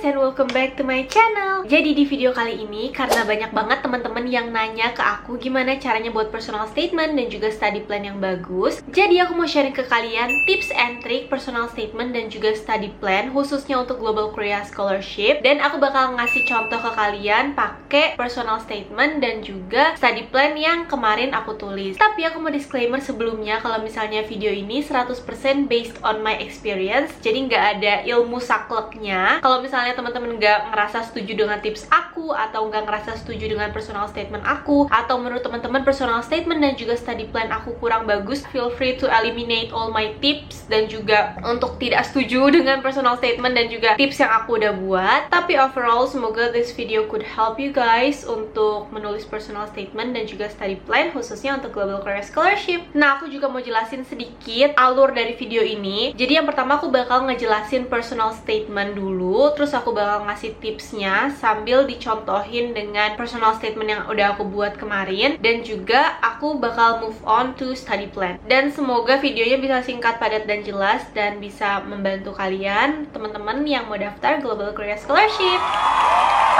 and welcome back to my channel. Jadi di video kali ini, karena banyak banget teman-teman yang nanya ke aku gimana caranya buat personal statement dan juga study plan yang bagus, jadi aku mau sharing ke kalian tips and trick personal statement dan juga study plan khususnya untuk Global Korea Scholarship. Dan aku bakal ngasih contoh ke kalian pakai personal statement dan juga study plan yang kemarin aku tulis. Tapi aku mau disclaimer sebelumnya kalau misalnya video ini 100% based on my experience, jadi nggak ada ilmu sakleknya. Kalau misalnya teman-teman nggak ngerasa setuju dengan tips aku, atau nggak ngerasa setuju dengan personal statement aku, atau menurut teman-teman personal statement dan juga study plan aku kurang bagus, feel free to eliminate all my tips. Dan juga untuk tidak setuju dengan personal statement dan juga tips yang aku udah buat. Tapi overall, semoga this video could help you guys untuk menulis personal statement dan juga study plan khususnya untuk Global Korea Scholarship. Nah, aku juga mau jelasin sedikit alur dari video ini. Jadi yang pertama aku bakal ngejelasin personal statement dulu, terus aku bakal ngasih tipsnya sambil dicontohin dengan personal statement yang udah aku buat kemarin, dan juga aku bakal move on to study plan. Dan semoga videonya bisa singkat, padat, dan jelas dan bisa membantu kalian teman-teman yang mau daftar Global Korea Scholarship.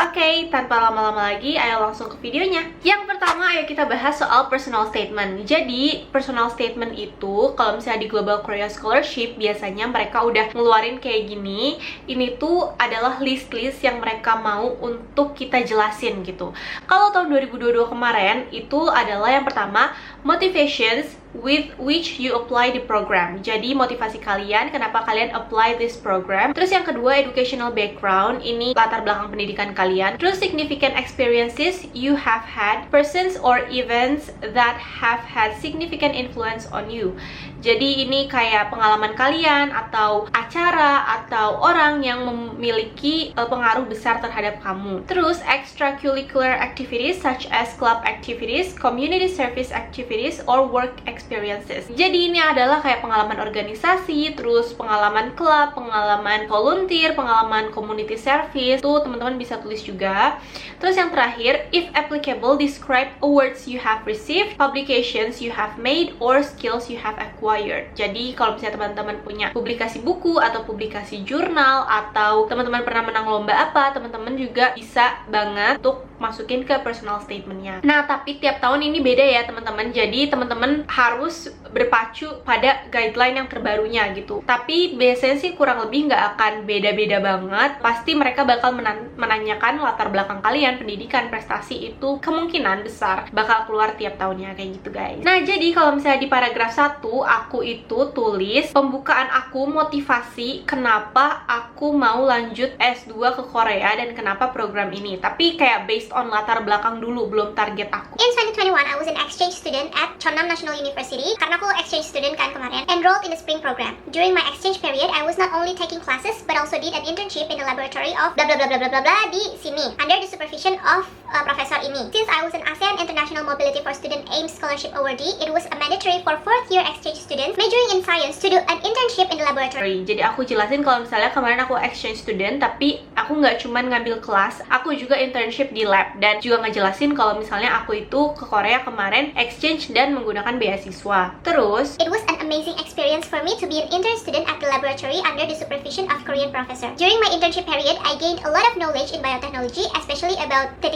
Oke, tanpa lama-lama lagi, ayo langsung ke videonya. Yang pertama, ayo kita bahas soal personal statement. Jadi, personal statement itu kalau misalnya di Global Korea Scholarship, biasanya mereka udah ngeluarin kayak gini. Ini tuh adalah list-list yang mereka mau untuk kita jelasin gitu. Kalau tahun 2022 kemarin, itu adalah yang pertama, motivations with which you apply the program. Jadi motivasi kalian kenapa kalian apply this program. Terus yang kedua, educational background, ini latar belakang pendidikan kalian. Terus significant experiences you have had, persons or events that have had significant influence on you. Jadi ini kayak pengalaman kalian atau acara atau orang yang memiliki pengaruh besar terhadap kamu. Terus extracurricular activities such as club activities, community service activities, or work experiences. Jadi ini adalah kayak pengalaman organisasi, terus pengalaman klub, pengalaman volunteer, pengalaman community service. Tuh teman-teman bisa tulis juga. Terus yang terakhir, if applicable, describe awards you have received, publications you have made, or skills you have acquired. Jadi kalau misalnya teman-teman punya publikasi buku atau publikasi jurnal, atau teman-teman pernah menang lomba apa, teman-teman juga bisa banget untuk masukin ke personal statementnya. Nah, tapi tiap tahun ini beda ya teman-teman. Jadi teman-teman harus berpacu pada guideline yang terbarunya gitu. Tapi biasanya sih kurang lebih nggak akan beda-beda banget. Pasti mereka bakal menanyakan latar belakang kalian, pendidikan, prestasi, itu kemungkinan besar bakal keluar tiap tahunnya kayak gitu guys. Nah, jadi kalau misalnya di paragraf 1 aku itu tulis pembukaan aku, motivasi kenapa aku mau lanjut S2 ke Korea dan kenapa program ini. Tapi kayak based on latar belakang dulu, belum target aku. In 2021, I was an exchange student at Cheonnam National University. Karena aku exchange student kan kemarin, enrolled in the spring program. During my exchange period, I was not only taking classes, but also did an internship in the laboratory of blah blah blah blah blah blah, blah di sini, under the supervision of Professor ini. Since I was an ASEAN International Mobility for Student AIMS Scholarship awardee, it was a mandatory for 4th year exchange students majoring in science to do an internship in the laboratory. Jadi aku jelasin kalau misalnya kemarin aku exchange student, tapi aku nggak cuma ngambil kelas, aku juga internship di lab. Dan juga ngejelasin kalau misalnya aku itu ke Korea kemarin exchange dan menggunakan beasiswa. Terus, it was an amazing experience for me to be an intern student at the laboratory under the supervision of Korean professor. During my internship period, I gained a lot of knowledge in biotechnology, especially about the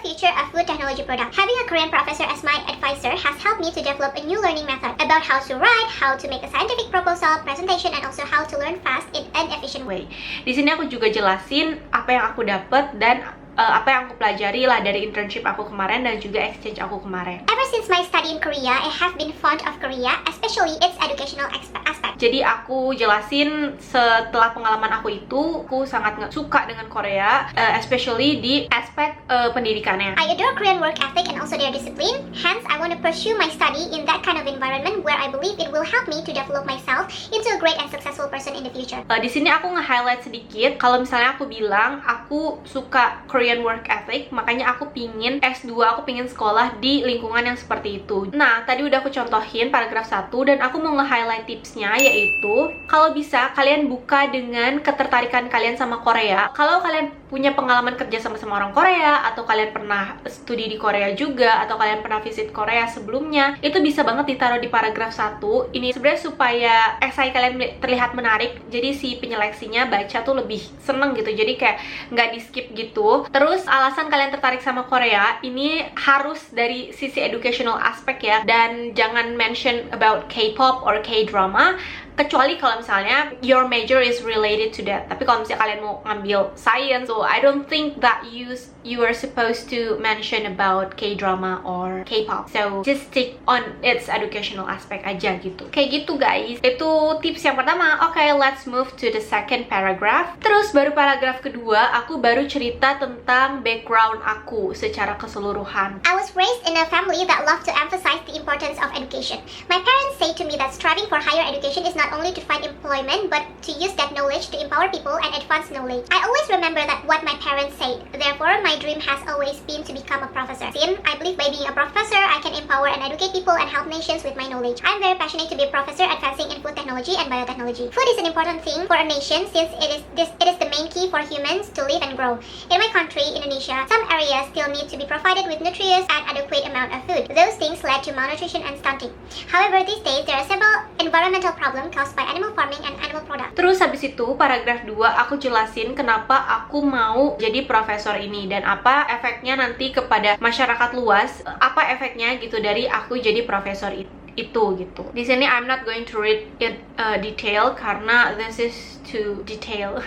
future of food technology product. Having a Korean professor as my advisor has helped me to develop a new learning method about how to write, how to make a scientific proposal, presentation, and also how to learn fast in an efficient way. Di sini aku juga jelasin apa yang aku dapat dan apa yang aku pelajari lah dari internship aku kemarin dan juga exchange aku kemarin. Ever since my study in Korea, I have been fond of Korea, especially its educational aspect. Jadi aku jelasin setelah pengalaman aku itu, aku sangat suka dengan Korea, especially di aspek pendidikannya. I adore Korean work ethic and also their discipline. Hence, I want to pursue my study in that kind of environment where I believe it will help me to develop myself into a great and successful person in the future. Di sini aku nge-highlight sedikit kalau misalnya aku bilang aku suka Korean Korean work ethic, makanya aku pingin S2, aku pingin sekolah di lingkungan yang seperti itu. Nah, tadi udah aku contohin paragraf 1 dan aku mau nge-highlight tipsnya, yaitu kalau bisa kalian buka dengan ketertarikan kalian sama Korea. Kalau kalian punya pengalaman kerja sama orang Korea, atau kalian pernah studi di Korea juga, atau kalian pernah visit Korea sebelumnya, itu bisa banget ditaruh di paragraf 1. Ini sebenarnya supaya esai kalian terlihat menarik, jadi si penyeleksinya baca tuh lebih seneng gitu, jadi kayak nggak di skip gitu. Terus alasan kalian tertarik sama Korea ini harus dari sisi educational aspect ya, dan jangan mention about K-pop or K-drama, kecuali kalau misalnya your major is related to that. Tapi kalau misalnya kalian mau ngambil science, so I don't think that you are supposed to mention about K-drama or K-pop. So just stick on its educational aspect aja gitu. Kayak gitu guys. Itu tips yang pertama. Oke, let's move to the second paragraph. Terus baru paragraf kedua, aku baru cerita tentang background aku secara keseluruhan. I was raised in a family that loved to emphasize the importance of education. My parents say to me that striving for higher education is not only to find employment, but to use that knowledge to empower people and advance knowledge. I always remember that what my parents said. Therefore, my dream has always been to become a professor. Since I believe by being a professor, I can empower and educate people and help nations with my knowledge. I'm very passionate to be a professor advancing in food technology and biotechnology. Food is an important thing for a nation since it is the main key for humans to live and grow. In my country, Indonesia, some areas still need to be provided with nutritious and adequate amount of food. Those things led to malnutrition and stunting. However, these days there are several environmental problems caused by animal farming and animal products. Terus habis itu paragraf 2 aku jelasin kenapa aku mau jadi profesor ini dan apa efeknya nanti kepada masyarakat luas, apa efeknya gitu dari aku jadi profesor itu gitu. Di sini I'm not going to read it detail karena this is too detail.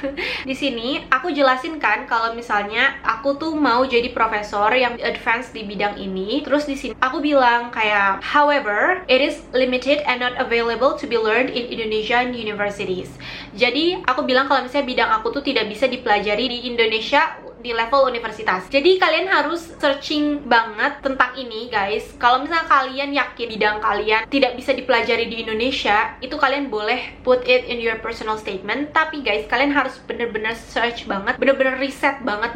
Di sini aku jelasin kan kalau misalnya aku tuh mau jadi profesor yang advance di bidang ini. Terus di sini aku bilang kayak, however, it is limited and not available to be learned in Indonesian universities. Jadi aku bilang kalau misalnya bidang aku tuh tidak bisa dipelajari di Indonesia di level universitas. Jadi kalian harus searching banget tentang ini guys. Kalau misalnya kalian yakin bidang kalian tidak bisa dipelajari di Indonesia, itu kalian boleh put it in your personal statement. Tapi guys, kalian harus bener-bener search banget, bener-bener riset banget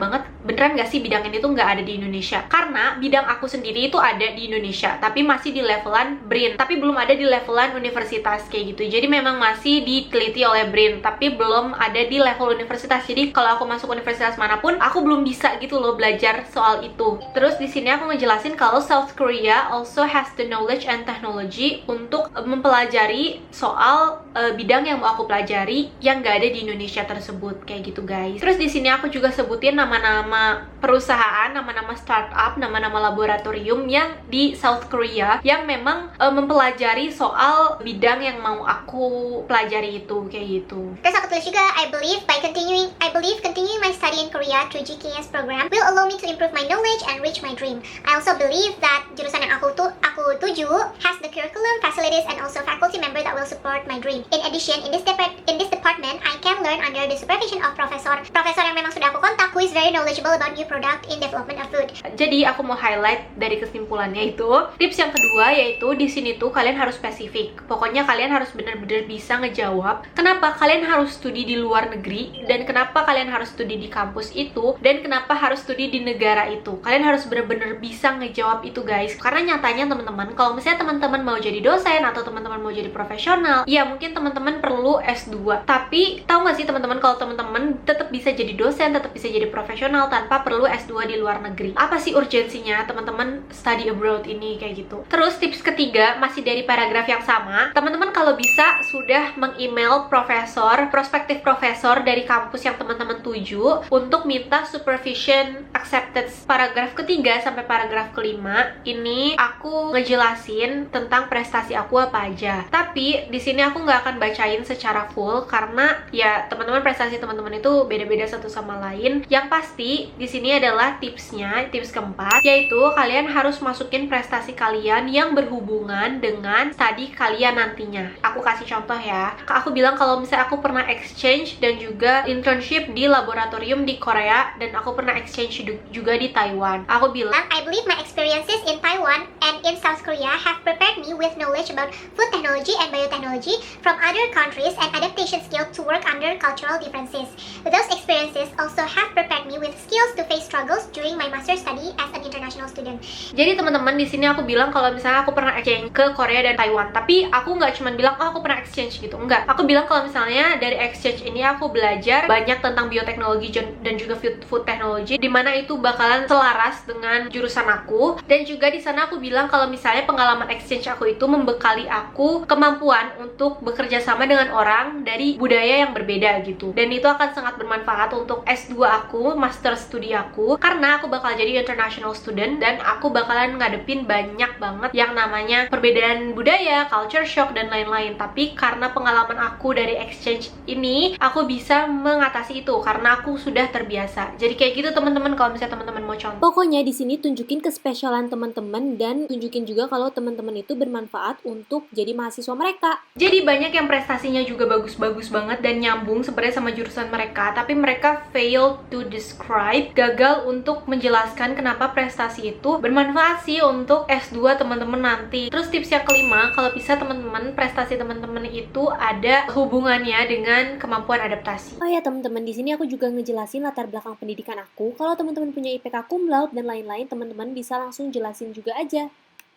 beneran gak sih bidang ini tuh nggak ada di Indonesia. Karena bidang aku sendiri itu ada di Indonesia, tapi masih di levelan BRIN, tapi belum ada di levelan universitas kayak gitu. Jadi memang masih diteliti oleh BRIN, tapi belum ada di level universitas. Jadi kalau aku masuk universitas manapun, aku belum bisa gitu loh belajar soal itu. Terus di sini aku ngejelasin kalau South Korea also has the knowledge and technology untuk mempelajari soal bidang yang mau aku pelajari yang gak ada di Indonesia tersebut kayak gitu guys. Terus di sini aku juga sebutin nama-nama perusahaan, nama-nama startup, nama-nama laboratorium yang di South Korea yang memang mempelajari soal bidang yang mau aku pelajari itu kayak gitu. Terus aku tulis juga, I believe continuing my study in Korea through GKS program will allow me to improve my knowledge and reach my dream. I also believe that jurusan yang aku tuju has the curriculum, facilities, and also faculty member that will support my dream. In addition, in this department, I can learn under the supervision of professor yang memang sudah aku kontak, who is very knowledgeable about new product in development of food. Jadi aku mau highlight dari kesimpulannya itu, tips yang kedua yaitu di sini tuh kalian harus spesifik. Pokoknya kalian harus benar-benar bisa ngejawab kenapa kalian harus studi di luar negeri dan kenapa kalian harus studi di kampus itu dan kenapa harus studi di negara itu. Kalian harus benar-benar bisa ngejawab itu guys. Karena nyatanya teman-teman, kalau misalnya teman-teman mau jadi dosen atau teman-teman mau jadi profesional, ya mungkin teman-teman perlu S2. Tapi tahu nggak sih teman-teman, kalau teman-teman tetap bisa jadi dosen, tetap bisa jadi profesional tanpa perlu S2 di luar negeri. Apa sih urgensinya teman-teman study abroad ini kayak gitu. Terus tips ketiga masih dari paragraf yang sama. Teman-teman kalau bisa sudah meng-email prospektif profesor dari kampus yang teman-teman tuju untuk minta supervision accepted. Paragraf ketiga sampai paragraf kelima ini aku ngejelasin tentang prestasi aku apa aja. Tapi di sini aku nggak akan bacain secara full karena ya teman-teman prestasi teman-teman itu beda-beda satu sama lain. Yang pasti di sini adalah tipsnya, tips keempat, yaitu kalian harus masukin prestasi kalian yang berhubungan dengan studi kalian nantinya. Aku kasih contoh ya. Aku bilang kalau misalnya aku pernah exchange dan juga internship di laboratorium laboratorium di Korea, dan aku pernah exchange juga di Taiwan. Aku bilang, I believe my experiences in Taiwan and in South Korea have prepared me with knowledge about food technology and biotechnology from other countries and adaptation skills to work under cultural differences. Those experiences also have prepared me with skills to face struggles during my master study as an international student. Jadi teman-teman, di sini aku bilang kalau misalnya aku pernah exchange ke Korea dan Taiwan, tapi aku nggak cuma bilang oh aku pernah exchange gitu, enggak. Aku bilang kalau misalnya dari exchange ini aku belajar banyak tentang bioteknologi dan juga food technology, dimana itu bakalan selaras dengan jurusan aku. Dan juga di sana aku bilang kalau misalnya pengalaman exchange aku itu membekali aku kemampuan untuk bekerja sama dengan orang dari budaya yang berbeda gitu. Dan itu akan sangat bermanfaat untuk S2 aku, master studi aku, karena aku bakal jadi international student dan aku bakalan ngadepin banyak banget yang namanya perbedaan budaya, culture shock, dan lain-lain. Tapi karena pengalaman aku dari exchange ini, aku bisa mengatasi itu karena aku sudah terbiasa. Jadi kayak gitu teman-teman, kalau misalnya teman-teman mau contoh. Pokoknya di sini tunjukin kespesialan teman-teman dan tunjukin juga kalau teman-teman itu bermanfaat untuk jadi mahasiswa mereka. Jadi banyak yang prestasinya juga bagus-bagus banget dan nyambung sebenarnya sama jurusan mereka, tapi mereka fail to describe, gagal untuk menjelaskan kenapa prestasi itu bermanfaat sih untuk S2 teman-teman nanti. Terus tips yang kelima, kalau bisa teman-teman, prestasi teman-teman itu ada hubungannya dengan kemampuan adaptasi. Oh ya teman-teman, di sini aku juga ngejelasin latar belakang pendidikan aku. Kalau teman-teman punya IPK cum laude dan lain-lain, teman-teman bisa langsung jelasin juga aja.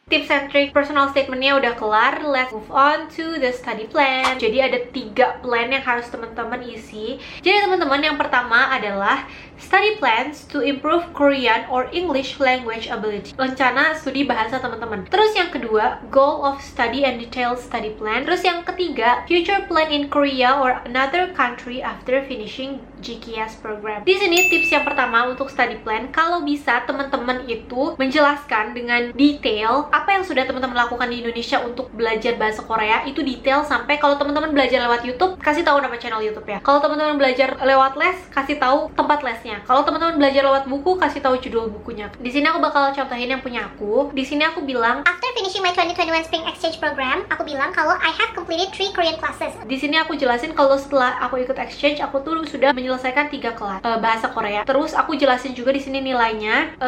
Tips and trick personal statementnya udah kelar, let's move on to the study plan. Jadi ada 3 plan yang harus teman-teman isi. Jadi teman-teman, yang pertama adalah study plans to improve Korean or English language ability. Rencana studi bahasa teman-teman. Terus yang kedua, goal of study and detailed study plan. Terus yang ketiga, future plan in Korea or another country after finishing GKS program. Di sini tips yang pertama untuk study plan, kalau bisa teman-teman itu menjelaskan dengan detail apa yang sudah teman-teman lakukan di Indonesia untuk belajar bahasa Korea. Itu detail sampai kalau teman-teman belajar lewat YouTube, kasih tahu nama channel YouTube ya. Kalau teman-teman belajar lewat les, kasih tahu tempat lesnya. Kalau teman-teman belajar lewat buku, kasih tahu judul bukunya. Di sini aku bakal contohin yang punya aku. Di sini aku bilang, after finishing my 2021 Spring Exchange program, aku bilang kalau I have completed 3 Korean classes. Di sini aku jelasin kalau setelah aku ikut exchange, aku tuh sudah menyelesaikan 3 kelas bahasa Korea. Terus aku jelasin juga di sini nilainya.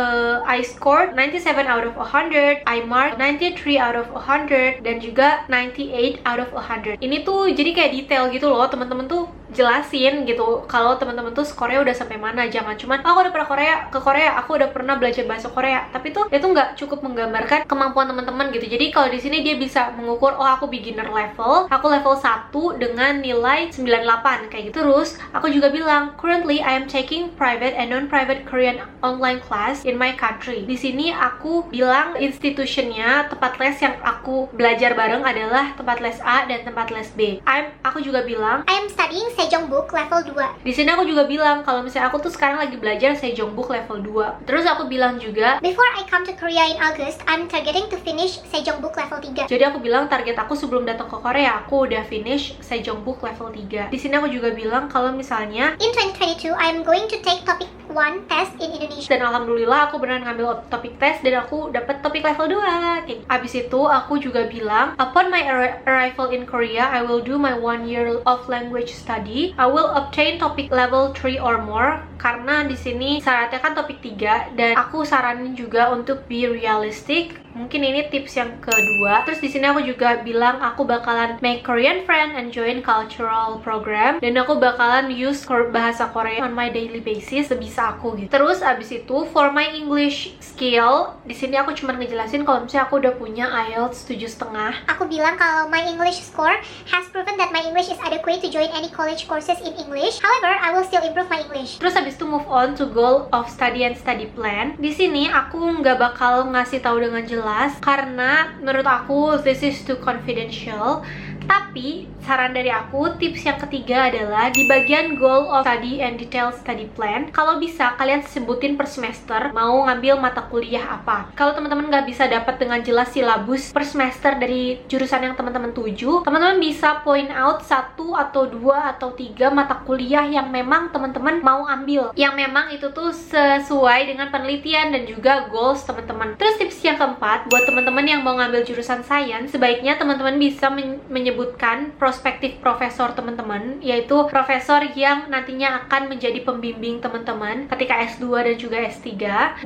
I scored 97 out of 100, I marked 93 out of 100, dan juga 98 out of 100. Ini tuh jadi kayak detail gitu loh, teman-teman tuh jelasin gitu kalau teman-teman tuh skornya udah sampai mana. Jangan cuman aku udah pernah ke Korea, aku udah pernah belajar bahasa Korea, tapi tuh itu nggak cukup menggambarkan kemampuan teman-teman gitu. Jadi kalau di sini dia bisa mengukur, oh aku beginner level, aku level 1 dengan nilai 98 kayak gitu. Terus aku juga bilang, currently I am taking private and non-private Korean online class in my country. Di sini aku bilang institutionnya, tempat les yang aku belajar bareng adalah tempat les A dan tempat les B. Aku juga bilang I am studying Sejong-book level 2. Di sini aku juga bilang kalau misalnya aku tuh sekarang lagi belajar Sejong-book level 2. Terus aku bilang juga, before I come to Korea in August, I'm targeting to finish Sejong-book level 3. Jadi aku bilang target aku sebelum datang ke Korea, aku udah finish Sejong-book level 3. Di sini aku juga bilang kalau misalnya in 2022, I'm going to take topic 1 test in Indonesia. Dan alhamdulillah aku beneran ngambil topik tes dan aku dapet topik level 2. Abis itu aku juga bilang, upon my arrival in Korea, I will do my 1 year of language study. I will obtain topic level 3 or more, karena di sini syaratnya kan topik 3, dan aku saranin juga untuk be realistic. Mungkin ini tips yang kedua. Terus di sini aku juga bilang aku bakalan make Korean friend and join cultural program, dan aku bakalan use bahasa Korea on my daily basis sebisa aku gitu. Terus abis itu for my English skill, di sini aku cuma ngejelasin kalau misalnya aku udah punya IELTS 7,5. Aku bilang kalau my English score has proven that my English is adequate to join any college courses in English. However, I will still improve my English. Terus abis itu move on to goal of study and study plan. Di sini aku nggak bakal ngasih tahu dengan jelas karena menurut aku this is too confidential. Tapi saran dari aku, tips yang ketiga adalah di bagian goal of study and detailed study plan, kalau bisa kalian sebutin per semester mau ngambil mata kuliah apa. Kalau teman-teman nggak bisa dapat dengan jelas silabus per semester dari jurusan yang teman-teman tuju, teman-teman bisa point out 1 atau 2 atau 3 mata kuliah yang memang teman-teman mau ambil, yang memang itu tuh sesuai dengan penelitian dan juga goals teman-teman. Terus tips yang keempat, buat teman-teman yang mau ngambil jurusan sains, sebaiknya teman-teman bisa menyebutkan prospektif profesor teman-teman, yaitu profesor yang nantinya akan menjadi pembimbing teman-teman ketika S2 dan juga S3,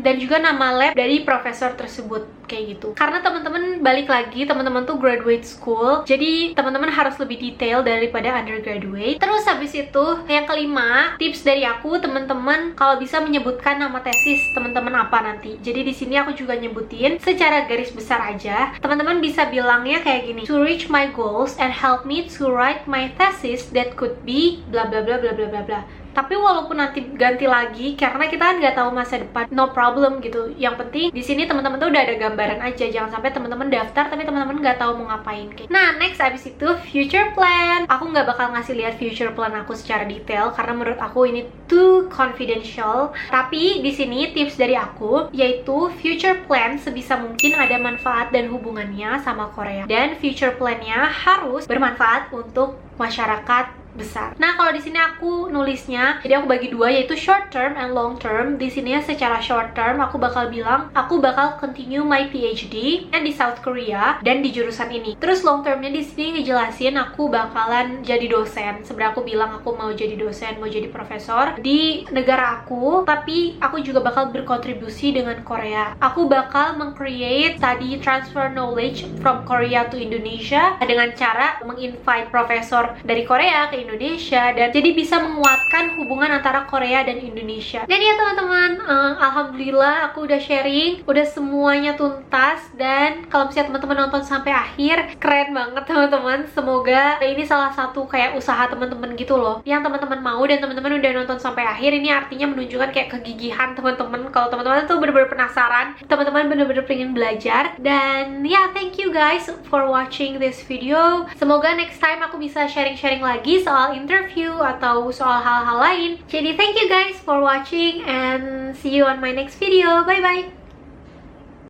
dan juga nama lab dari profesor tersebut, kayak gitu. Karena teman-teman balik lagi, teman-teman tuh graduate school, jadi teman-teman harus lebih detail daripada undergraduate. Terus habis itu yang kelima, tips dari aku, teman-teman kalau bisa menyebutkan nama tesis teman-teman apa nanti. Jadi di sini aku juga nyebutin secara garis besar aja. Teman-teman bisa bilangnya kayak gini: to reach my goals and help me to write my thesis that could be bla bla bla bla bla bla bla. Tapi walaupun nanti ganti lagi, karena kita kan nggak tahu masa depan, no problem gitu. Yang penting di sini teman-teman tuh udah ada gambaran aja. Jangan sampai teman-teman daftar tapi teman-teman nggak tahu mau ngapain. Nah, next abis itu future plan. Aku nggak bakal ngasih lihat future plan aku secara detail karena menurut aku ini too confidential. Tapi di sini tips dari aku yaitu future plan sebisa mungkin ada manfaat dan hubungannya sama Korea. Dan future plan-nya harus bermanfaat untuk masyarakat besar. Nah, kalau di sini aku nulisnya, jadi aku bagi dua, yaitu short term and long term. Di sini secara short term aku bakal bilang aku bakal continue my PhD di South Korea dan di jurusan ini. Terus long termnya di sini ngejelasin aku bakalan jadi dosen. Sebenarnya aku bilang aku mau jadi dosen, mau jadi profesor di negara aku, tapi aku juga bakal berkontribusi dengan Korea. Aku bakal meng-create study transfer knowledge from Korea to Indonesia dengan cara meng-invite profesor dari Korea ke Indonesia, dan jadi bisa menguatkan hubungan antara Korea dan Indonesia. Dan ya teman-teman, alhamdulillah aku udah sharing, udah semuanya tuntas. Dan kalau misalnya teman-teman nonton sampai akhir, keren banget teman-teman. Semoga ini salah satu kayak usaha teman-teman gitu loh, yang teman-teman mau dan teman-teman udah nonton sampai akhir. Ini artinya menunjukkan kayak kegigihan teman-teman. Kalau teman-teman tuh bener-bener penasaran, teman-teman bener-bener pengen belajar. Dan ya, thank you guys for watching this video. Semoga next time aku bisa sharing-sharing lagi soal interview atau soal hal-hal lain. Jadi thank you guys for watching and see you on my next video. Bye bye.